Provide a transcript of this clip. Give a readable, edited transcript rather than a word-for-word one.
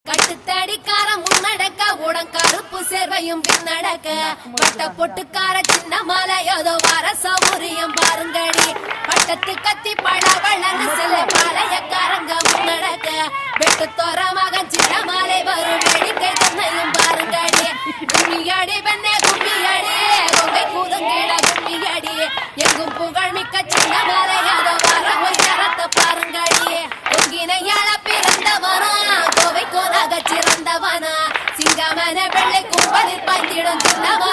கட்டுத்தடிக்கார முன்னடக்க உடன் கருப்பு சேர்வையும் பின்னடக்க பட்ட பொட்டுக்கார சின்ன மாலை ஏதோ வர சௌரியம் பாருங்கடி பட்டத்து கத்தி பழவழன்னு செல்ல பாளையக்காரங்க முன்னடக்க வெட்டு தோற மகன் சின்ன மாலை வரும் வேடிக்கை தன்னையும் பாருங்கடி கும்மியடி பெண்ணே கும்மியடி கொங்கை கூதங்கேட கும்மியடி எங்கும் புகழ் மிக்க சின்ன மாலை ஏதோ வர உயரத்தை பாருங்கடி ஒங்கினையாள பிறந்தவனா கோவை கோதாக சிறந்தவனா சிங்கமன வெள்ளை கும்பலில் பந்திடும் சின்னவனா